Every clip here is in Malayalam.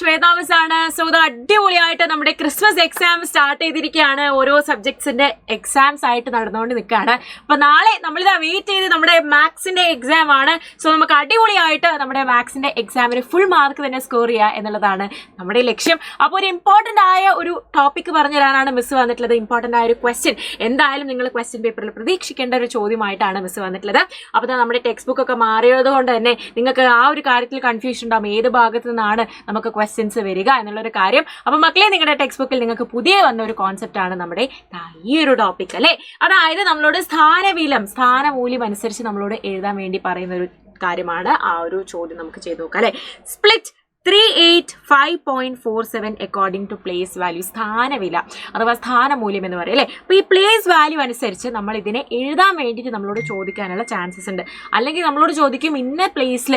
ശ്വേതാ മിസ് ആണ്. സോ ഇത് അടിപൊളിയായിട്ട് നമ്മുടെ ക്രിസ്മസ് എക്സാം സ്റ്റാർട്ട് ചെയ്തിരിക്കുകയാണ്. ഓരോ സബ്ജക്ട്സിന്റെ എക്സാംസ് ആയിട്ട് നടന്നുകൊണ്ട് നിൽക്കുകയാണ്. അപ്പൊ നാളെ നമ്മളിതാ വെയിറ്റ് ചെയ്ത് നമ്മുടെ മാത്സിന്റെ എക്സാം ആണ്. സോ നമുക്ക് അടിപൊളിയായിട്ട് നമ്മുടെ മാത്സിന്റെ എക്സാമിന് ഫുൾ മാർക്ക് തന്നെ സ്കോർ ചെയ്യുക എന്നുള്ളതാണ് നമ്മുടെ ലക്ഷ്യം. അപ്പോൾ ഒരു ഇമ്പോർട്ടന്റ് ആയ ഒരു ടോപ്പിക് പറഞ്ഞു തരാനാണ് മിസ് വന്നിട്ടുള്ളത്. ഇമ്പോർട്ടന്റ് ആയ ഒരു ക്വസ്റ്റ്യൻ എന്തായാലും നിങ്ങൾ ക്വസ്റ്റ്യൻ പേപ്പറിൽ പ്രതീക്ഷിക്കേണ്ട ഒരു ചോദ്യമായിട്ടാണ് മിസ് വന്നിട്ടുള്ളത്. അപ്പോൾ നമ്മുടെ ടെക്സ്റ്റ് ബുക്ക് ഒക്കെ മാറിയത് കൊണ്ട് തന്നെ നിങ്ങൾക്ക് ആ ഒരു കാര്യത്തിൽ കൺഫ്യൂഷൻ ഉണ്ടാകും, ഏത് ഭാഗത്ത് നിന്നാണ് നമുക്ക് ക്വസ്റ്റ്യൻസ് വരിക എന്നുള്ളൊരു കാര്യം. അപ്പൊ മക്കളെ, നിങ്ങളുടെ ടെക്സ്റ്റ് ബുക്കിൽ നിങ്ങൾക്ക് പുതിയ വന്ന ഒരു കോൺസെപ്റ്റ് ആണ് നമ്മുടെ ഈ ഒരു ടോപ്പിക് അല്ലെ. അതായത് നമ്മളോട് സ്ഥാനമൂല്യം അനുസരിച്ച് നമ്മളോട് എഴുതാൻ വേണ്ടി പറയുന്ന ഒരു കാര്യമാണ്. ആ ഒരു ചോദ്യം നമുക്ക് ചെയ്ത് നോക്കാം അല്ലെ. Split 385.47 according to place value. സ്ഥാനവില അഥവാ സ്ഥാനമൂല്യം എന്ന് പറയും അല്ലെ. അപ്പൊ ഈ പ്ലേസ് വാല്യൂ അനുസരിച്ച് നമ്മൾ ഇതിനെ എഴുതാൻ വേണ്ടിയിട്ട് നമ്മളോട് ചോദിക്കാനുള്ള ചാൻസസ് ഉണ്ട്. അല്ലെങ്കിൽ നമ്മളോട് ചോദിക്കും ഇന്ന പ്ലേസിൽ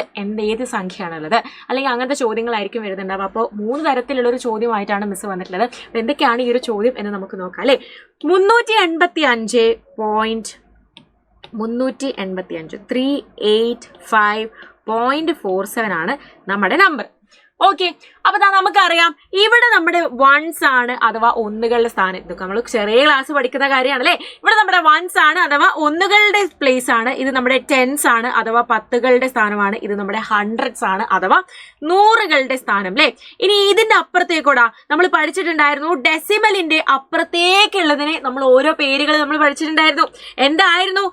ഏത് സംഖ്യയാണുള്ളത്, അല്ലെങ്കിൽ അങ്ങനത്തെ ചോദ്യങ്ങളായിരിക്കും വരുന്നുണ്ടാവുക. അപ്പോൾ 3 തരത്തിലുള്ള ഒരു ചോദ്യമായിട്ടാണ് മിസ് വന്നിട്ടുള്ളത്. അപ്പൊ എന്തൊക്കെയാണ് ഈ ഒരു ചോദ്യം എന്ന് നമുക്ക് നോക്കാം അല്ലെ. 385.47 ആണ് നമ്മുടെ നമ്പർ. ഓക്കെ, അപ്പൊ നമുക്കറിയാം ഇവിടെ നമ്മുടെ വൺസ് ആണ് അഥവാ ഒന്നുകളുടെ സ്ഥാനം. ഇതൊക്കെ നമ്മൾ ചെറിയ ക്ലാസ് പഠിക്കുന്ന കാര്യമാണ് അല്ലെ. ഇവിടെ നമ്മുടെ വൺസ് ആണ് അഥവാ ഒന്നുകളുടെ പ്ലേസ് ആണ്. ഇത് നമ്മുടെ ടെൻസ് ആണ് അഥവാ പത്തുകളുടെ സ്ഥാനമാണ്. ഇത് നമ്മുടെ ഹൺഡ്രഡ്സ് ആണ് അഥവാ നൂറുകളുടെ സ്ഥാനം അല്ലെ. ഇനി ഇതിന്റെ അപ്പുറത്തേക്കൂടാ നമ്മൾ പഠിച്ചിട്ടുണ്ടായിരുന്നു, ഡെസിമലിന്റെ അപ്പുറത്തേക്കുള്ളതിനെ നമ്മൾ ഓരോ പേരുകൾ നമ്മൾ പഠിച്ചിട്ടുണ്ടായിരുന്നു. എന്തായിരുന്നു?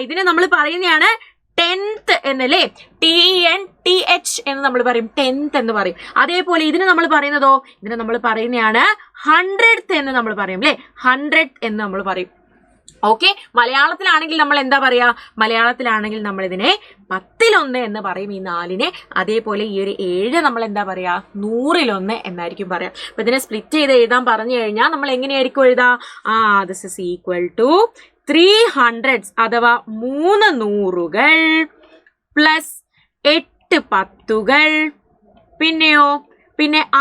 ഇതിനെ നമ്മൾ പറയുന്നതാണ് ടെൻത്ത് എന്നല്ലേ. TNTH എന്ന് നമ്മൾ പറയും, ടെൻത്ത് എന്ന് പറയും. അതേപോലെ ഇതിന് നമ്മൾ പറയുന്നതോ, ഇതിനെ നമ്മൾ പറയുന്നതാണ് ഹൺഡ്രഡ്ത്ത് എന്ന് നമ്മൾ പറയും അല്ലെ. ഹൺഡ്രഡ് എന്ന് നമ്മൾ പറയും. ഓക്കെ, മലയാളത്തിലാണെങ്കിൽ നമ്മൾ എന്താ പറയാ? മലയാളത്തിലാണെങ്കിൽ നമ്മൾ ഇതിനെ 10-1 എന്ന് പറയും ഈ 4-നെ. അതേപോലെ ഈ ഒരു 7 നമ്മൾ എന്താ പറയാ? 100-1 എന്നായിരിക്കും പറയാം. അപ്പൊ ഇതിനെ സ്പ്ലിറ്റ് ചെയ്ത് എഴുതാൻ പറഞ്ഞു കഴിഞ്ഞാൽ നമ്മൾ എങ്ങനെയായിരിക്കും എഴുതാ? ദിസ് ഇസ് ഈക്വൽ ടു 300 അഥവാ 3 നൂറുകൾ പ്ലസ് 8 പത്തുകൾ, പിന്നെ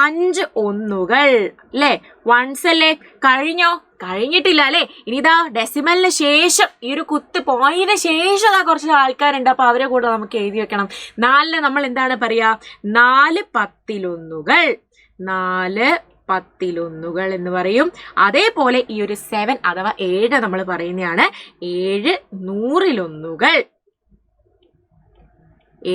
5 ഒന്നുകൾ അല്ലെ. വൺസ് അല്ലേ. കഴിഞ്ഞിട്ടില്ല അല്ലെ. ഇനിതാ ഡെസിമലിന് ശേഷം ഈ ഒരു കുത്ത് പോയതിന് ശേഷം കുറച്ച് ആൾക്കാരുണ്ട്. അപ്പൊ അവരെ കൂടെ നമുക്ക് എഴുതി വെക്കണം. 4-ന് നമ്മൾ എന്താണ് പറയാ? 4 പത്തിലൊന്നുകൾ, 4 പത്തിലൊന്നുകൾ എന്ന് പറയും. അതേപോലെ ഈ ഒരു 7 അഥവാ 7 നമ്മൾ പറയുന്നതാണ് 7 നൂറിലൊന്നുകൾ.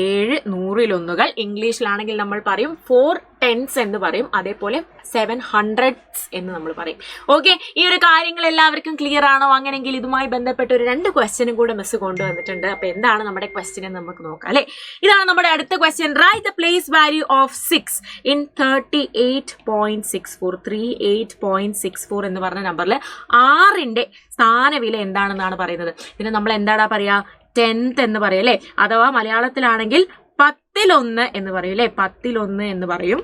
7 നൂറിലൊന്നുകൾ. ഇംഗ്ലീഷിലാണെങ്കിൽ നമ്മൾ പറയും 4 10s എന്ന് പറയും. അതേപോലെ 700s എന്ന് നമ്മൾ പറയും. ഓക്കെ, ഈ ഒരു കാര്യങ്ങൾ എല്ലാവർക്കും ക്ലിയർ ആണോ? അങ്ങനെയെങ്കിൽ ഇതുമായി ബന്ധപ്പെട്ട ഒരു 2 ക്വസ്റ്റ്യനും കൂടെ മിസ് കൊണ്ടുവന്നിട്ടുണ്ട്. അപ്പൊ എന്താണ് നമ്മുടെ ക്വസ്റ്റ്യൻ എന്ന് നമുക്ക് നോക്കാം അല്ലെ. ഇതാണ് നമ്മുടെ അടുത്ത question. Write the place value of 6 in 38.64. 38.64 എന്ന് പറഞ്ഞ നമ്പറിൽ 6ന്റെ സ്ഥാനവില എന്താണെന്നാണ് പറയുന്നത്. ഇതിന് നമ്മൾ എന്താടാ പറയാ? 10th എന്ന് പറയും അല്ലെ. അഥവാ മലയാളത്തിലാണെങ്കിൽ 10-1 എന്ന് പറയും അല്ലെ. 10-1 എന്ന് പറയും.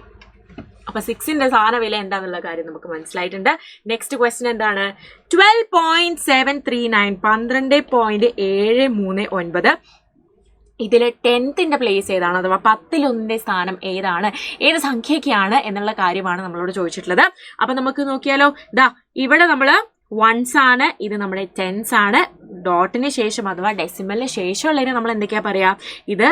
അപ്പൊ 6ന്റെ സ്ഥാനവില എന്താന്നുള്ള കാര്യം നമുക്ക് മനസ്സിലായിട്ടുണ്ട്. നെക്സ്റ്റ് ക്വസ്റ്റ്യൻ എന്താണ്? 12.739. 12.739. ഇതില് 10th പ്ലേസ് ഏതാണ് അഥവാ 10-1 സ്ഥാനം ഏതാണ്, ഏത് സംഖ്യക്കാണ് എന്നുള്ള കാര്യമാണ് നമ്മളോട് ചോദിച്ചിട്ടുള്ളത്. അപ്പൊ നമുക്ക് നോക്കിയാലോ. ഇവിടെ നമ്മള് വൺസ് ആണ്, ഇത് നമ്മുടെ ടെൻസ് ആണ്. ഡോട്ടിന് ശേഷം അഥവാ ഡെസിമലിന് ശേഷമുള്ളതിന് നമ്മൾ എന്തൊക്കെയാ പറയാ? ഇത്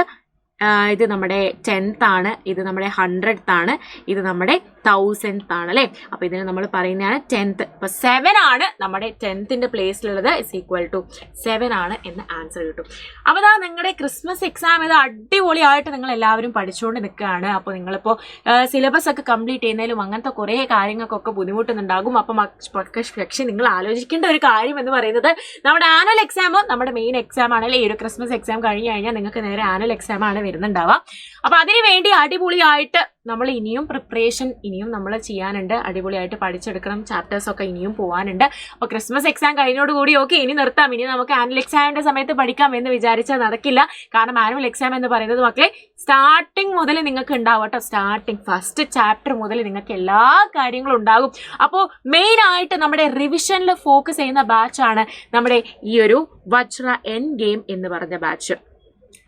നമ്മുടെ 10th ആണ്, ഇത് നമ്മുടെ 100th ആണ്, ഇത് നമ്മുടെ 1000th ആണ് അല്ലെ. അപ്പൊ ഇതിന് നമ്മൾ പറയുന്നതാണ് 10th. അപ്പൊ 7 ആണ് നമ്മുടെ 10th പ്ലേസിലുള്ളത്. ഇസ് ഈക്വൽ ടു 7 ആണ് എന്ന് ആൻസർ കിട്ടും. അപ്പൊ നിങ്ങളുടെ ക്രിസ്മസ് എക്സാം ഇത് അടിപൊളിയായിട്ട് നിങ്ങൾ എല്ലാവരും പഠിച്ചുകൊണ്ട് നിൽക്കുകയാണ്. അപ്പൊ നിങ്ങളിപ്പോ സിലബസ് ഒക്കെ കംപ്ലീറ്റ് ചെയ്യുന്നതിലും അങ്ങനത്തെ കുറെ കാര്യങ്ങൾക്കൊക്കെ ബുദ്ധിമുട്ടുന്നുണ്ടാകും. അപ്പൊ പക്ഷെ നിങ്ങൾ ആലോചിക്കേണ്ട ഒരു കാര്യം എന്ന് പറയുന്നത്, നമ്മുടെ ആനുവൽ എക്സാം നമ്മുടെ മെയിൻ എക്സാം ആണല്ലേ. ഈ ഒരു ക്രിസ്മസ് എക്സാം കഴിഞ്ഞു കഴിഞ്ഞാൽ നിങ്ങൾക്ക് നേരെ ആനുവൽ എക്സാം ആണ് വരുന്നുണ്ടാവുക. അപ്പൊ അതിനു വേണ്ടി അടിപൊളിയായിട്ട് നമ്മൾ ഇനിയും പ്രിപ്പറേഷൻ നമ്മൾ ചെയ്യാനുണ്ട്. അടിപൊളിയായിട്ട് പഠിച്ചെടുക്കണം. ചാപ്റ്റേഴ്സ് ഒക്കെ ഇനിയും പോകാനുണ്ട്. അപ്പൊ ക്രിസ്മസ് എക്സാം കഴിഞ്ഞോടുകൂടി ഓക്കെ ഇനി നിർത്താം, ഇനി നമുക്ക് ആനുവൽ എക്സാമിന്റെ സമയത്ത് പഠിക്കാം എന്ന് വിചാരിച്ചാൽ നടക്കില്ല. കാരണം ആനുവൽ എക്സാം എന്ന് പറയുന്നത് മക്കളെ സ്റ്റാർട്ടിങ് മുതൽ നിങ്ങൾക്ക് ഉണ്ടാവും കേട്ടോ. ഫസ്റ്റ് ചാപ്റ്റർ മുതൽ നിങ്ങൾക്ക് എല്ലാ കാര്യങ്ങളും ഉണ്ടാകും. അപ്പോൾ മെയിൻ ആയിട്ട് നമ്മുടെ റിവിഷനിൽ ഫോക്കസ് ചെയ്യുന്ന ബാച്ചാണ് നമ്മുടെ ഈ ഒരു വജ്ര എൻ ഗെയിം എന്ന് പറഞ്ഞ ബാച്ച്.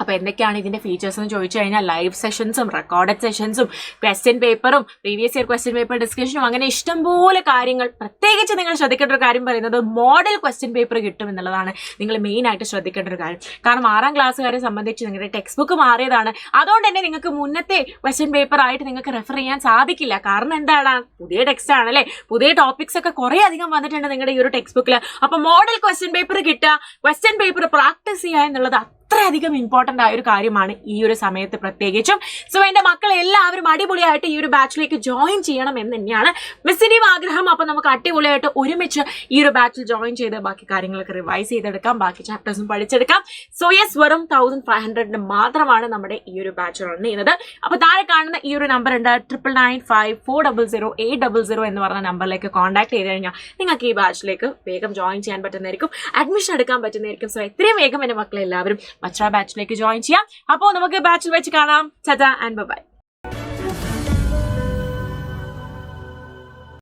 അപ്പോൾ എന്തൊക്കെയാണ് ഇതിൻ്റെ ഫീച്ചേഴ്സ് എന്ന് ചോദിച്ചു കഴിഞ്ഞാൽ ലൈവ് സെഷൻസും റെക്കോർഡഡ് സെഷൻസും ക്വസ്റ്റ്യൻ പേപ്പറും പ്രീവിയസ് ഇയർ ക്വസ്റ്റ്യൻ പേപ്പർ ഡിസ്കഷനും അങ്ങനെ ഇഷ്ടംപോലെ കാര്യങ്ങൾ. പ്രത്യേകിച്ച് നിങ്ങൾ ശ്രദ്ധിക്കേണ്ട ഒരു കാര്യം പറയുന്നത് മോഡൽ ക്വസ്റ്റ്യൻ പേപ്പർ കിട്ടും എന്നുള്ളതാണ് നിങ്ങൾ മെയിനായിട്ട് ശ്രദ്ധിക്കേണ്ട ഒരു കാര്യം. കാരണം 6ാം ക്ലാസ്സുകാരെ സംബന്ധിച്ച് നിങ്ങളുടെ ടെക്സ്റ്റ് ബുക്ക് മാറിയതാണ്. അതുകൊണ്ട് തന്നെ നിങ്ങൾക്ക് മുന്നത്തെ ക്വസ്റ്റ്യൻ പേപ്പർ ആയിട്ട് നിങ്ങൾക്ക് റെഫർ ചെയ്യാൻ സാധിക്കില്ല. കാരണം എന്താണ്, പുതിയ ടെക്സ്റ്റ് ആണല്ലേ, പുതിയ ടോപ്പിക്സ് ഒക്കെ കുറേ അധികം വന്നിട്ടുണ്ട് നിങ്ങളുടെ ഈ ഒരു ടെക്സ്റ്റ് ബുക്കിൽ. അപ്പോൾ മോഡൽ ക്വസ്റ്റ്യൻ പേപ്പർ കിട്ടുക, ക്വസ്റ്റ്യൻ പേപ്പർ പ്രാക്ടീസ് ചെയ്യുക എന്നുള്ളത് അത്രയധികം ഇമ്പോർട്ടൻ്റ് ആയ ഒരു കാര്യമാണ് ഈ ഒരു സമയത്ത് പ്രത്യേകിച്ചും. സോ എൻ്റെ മക്കൾ എല്ലാവരും അടിപൊളിയായിട്ട് ഈ ഒരു ബാച്ചിലേക്ക് ജോയിൻ ചെയ്യണം എന്ന് തന്നെയാണ് മിസ്സിൻ്റെയും ആഗ്രഹം. അപ്പോൾ നമുക്ക് അടിപൊളിയായിട്ട് ഒരുമിച്ച് ഈ ഒരു ബാച്ചിൽ ജോയിൻ ചെയ്ത് ബാക്കി കാര്യങ്ങളൊക്കെ റിവൈസ് ചെയ്തെടുക്കാം, ബാക്കി ചാപ്റ്റേഴ്സും പഠിച്ചെടുക്കാം. സോ യെസ്, വെറും 1500 മാത്രമാണ് നമ്മുടെ ഈ ഒരു ബാച്ച് റൺ ചെയ്യുന്നത്. അപ്പോൾ താഴെ കാണുന്ന ഈ ഒരു നമ്പർ ഉണ്ട് 9995400800 എന്ന് പറഞ്ഞ നമ്പറിലേക്ക് കോൺടാക്ട് ചെയ്ത് കഴിഞ്ഞാൽ നിങ്ങൾക്ക് ഈ ബാച്ചിലേക്ക് വേഗം ജോയിൻ ചെയ്യാൻ പറ്റുന്നതായിരിക്കും, അഡ്മിഷൻ എടുക്കാൻ പറ്റുന്നതായിരിക്കും. സോ എത്രയും വേഗം എൻ്റെ മക്കളെല്ലാവരും മച്ച്ര ബാച്ചിലേക്ക് ജോയിൻ ചെയ്യാം. അപ്പോൾ നമുക്ക് ബാച്ചിൽ വെച്ച് കാണാം. Tata and by.